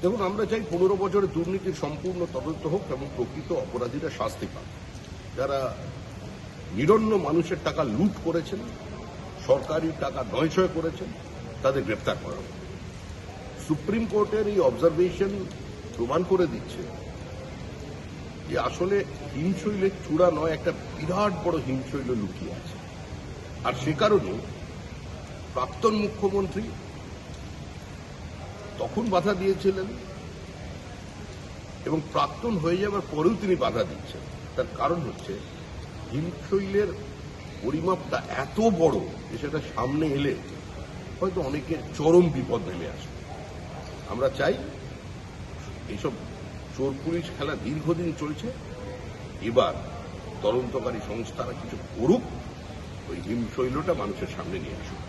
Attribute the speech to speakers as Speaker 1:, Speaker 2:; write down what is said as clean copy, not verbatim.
Speaker 1: দেখুন, আমরা চাই 15 বছরের দুর্নীতির সম্পূর্ণ তদন্ত হোক এবং প্রকৃত অপরাধীরা শাস্তি পান। যারা নিরন্ন মানুষের টাকা লুট করেছেন, সরকারি টাকা নয়ছয় করেছেন, তাদের গ্রেপ্তার করা হোক। সুপ্রিম কোর্টের এই অবজারভেশন প্রমাণ করে দিচ্ছে যে আসলে হিমশৈলের চূড়া নয়, একটা বিরাট বড় হিমশৈল লুকিয়ে আছে। আর সে কারণে প্রাক্তন মুখ্যমন্ত্রী তখন বাধা দিয়েছিলেন এবং প্রাক্তন হয়ে যাওয়ার পরেও তিনি বাধা দিচ্ছেন। তার কারণ হচ্ছে হিমশৈলের পরিমাপটা এত বড় যে সেটা সামনে এলে হয়তো অনেকের চরম বিপদ নেমে আসবে। আমরা চাই এইসব চোর পুলিশ খেলা দীর্ঘদিন চলছে, এবার তদন্তকারী সংস্থারা কিছু করুক, ওই হিমশৈলটা মানুষের সামনে নিয়ে আসুক।